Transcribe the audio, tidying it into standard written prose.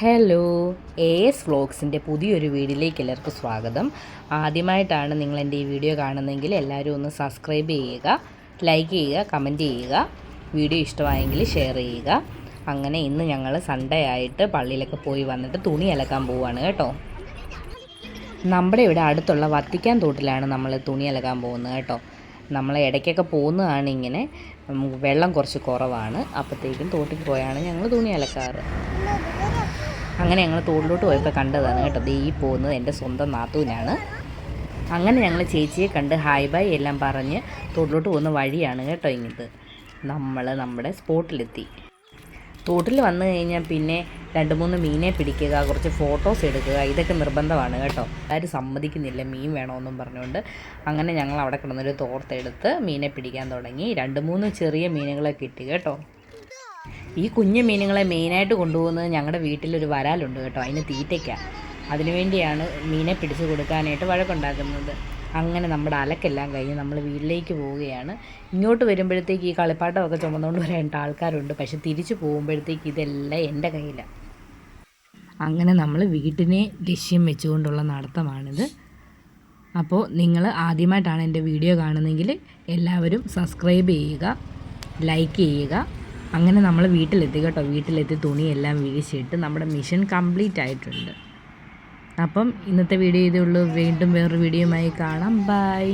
Hello, AS വ്ളോഗ്സിൻ്റെ പുതിയൊരു വീഡിയോയിലേക്ക് എല്ലാവർക്കും സ്വാഗതം. ആദ്യമായിട്ടാണ് നിങ്ങൾ എൻ്റെ ഈ വീഡിയോ കാണുന്നതെങ്കിൽ എല്ലാവരും ഒന്ന് സബ്സ്ക്രൈബ് ചെയ്യുക, ലൈക്ക് ചെയ്യുക, കമൻറ്റ് ചെയ്യുക. വീഡിയോ ഇഷ്ടമായെങ്കിൽ ഷെയർ ചെയ്യുക. അങ്ങനെ ഇന്ന് ഞങ്ങൾ സൺഡേ ആയിട്ട് പള്ളിയിലൊക്കെ പോയി വന്നിട്ട് തുണി അലക്കാൻ പോവുകയാണ് കേട്ടോ. നമ്മുടെ ഇവിടെ അടുത്തുള്ള വത്തിക്കാൻ തോട്ടിലാണ് നമ്മൾ തുണി അലക്കാൻ പോകുന്നത് കേട്ടോ. നമ്മൾ ഇടയ്ക്കൊക്കെ പോകുന്നതാണ് ഇങ്ങനെ, വെള്ളം കുറച്ച് കുറവാണ്. അപ്പോഴത്തേക്കും തോട്ടിൽ പോയാണ് ഞങ്ങൾ തുണി അലക്കാറ്. അങ്ങനെ ഞങ്ങൾ തോട്ടിലോട്ട് പോയപ്പോൾ കണ്ടതാണ് കേട്ടോ. ഈ പോകുന്നത് എൻ്റെ സ്വന്തം നാത്തൂനാണ്. അങ്ങനെ ഞങ്ങൾ ചേച്ചിയെ കണ്ട് ഹായ് ബൈ എല്ലാം പറഞ്ഞ് തോട്ടിലോട്ട് പോകുന്ന വഴിയാണ് കേട്ടോ. ഇങ്ങോട്ട് നമ്മൾ നമ്മുടെ സ്പോട്ടിലെത്തി. തോട്ടിൽ വന്നു കഴിഞ്ഞാൽ പിന്നെ 2-3 മീനെ പിടിക്കുക, കുറച്ച് ഫോട്ടോസ് എടുക്കുക, ഇതൊക്കെ നിർബന്ധമാണ് കേട്ടോ. ആരും സമ്മതിക്കുന്നില്ല മീൻ വേണമെന്നും പറഞ്ഞുകൊണ്ട്. അങ്ങനെ ഞങ്ങൾ അവിടെ കിടന്നൊരു തോർത്തെടുത്ത് മീനെ പിടിക്കാൻ തുടങ്ങി. 2-3 ചെറിയ മീനുകളെ കിട്ടി കേട്ടോ. ഈ കുഞ്ഞു മീനുകളെ മെയിനായിട്ട് കൊണ്ടുപോകുന്നത് ഞങ്ങളുടെ വീട്ടിലൊരു വരാലുണ്ട് കേട്ടോ. അതിന് തീറ്റയ്ക്കാണ്. അതിനുവേണ്ടിയാണ് മീനെ പിടിച്ച് കൊടുക്കാനായിട്ട് വഴക്കുണ്ടാക്കുന്നത്. അങ്ങനെ നമ്മുടെ അലക്കെല്ലാം കഴിഞ്ഞ് നമ്മൾ വീട്ടിലേക്ക് പോവുകയാണ്. ഇങ്ങോട്ട് വരുമ്പോഴത്തേക്ക് ഈ കളിപ്പാട്ടമൊക്കെ ചുമന്നുകൊണ്ട് വരേണ്ട ആൾക്കാരുണ്ട്. പക്ഷെ തിരിച്ചു പോകുമ്പോഴത്തേക്ക് ഇതെല്ലാം എൻ്റെ കയ്യിലാണ്. അങ്ങനെ നമ്മൾ വീട്ടിനെ ലക്ഷ്യം വെച്ചുകൊണ്ടുള്ള നടത്തമാണിത്. അപ്പോൾ നിങ്ങൾ ആദ്യമായിട്ടാണ് എൻ്റെ വീഡിയോ കാണുന്നതെങ്കിൽ എല്ലാവരും സബ്സ്ക്രൈബ് ചെയ്യുക, ലൈക്ക് ചെയ്യുക. അങ്ങനെ നമ്മൾ വീട്ടിലെത്തി കേട്ടോ. വീട്ടിലെത്തി തുണിയെല്ലാം വിരിച്ചിട്ട് നമ്മുടെ മിഷൻ കംപ്ലീറ്റ് ആയിട്ടുണ്ട്. അപ്പം ഇന്നത്തെ വീഡിയോ ഇതേ ഉള്ളൂ. വീണ്ടും വേറൊരു വീഡിയോയുമായി കാണാം. ബൈ.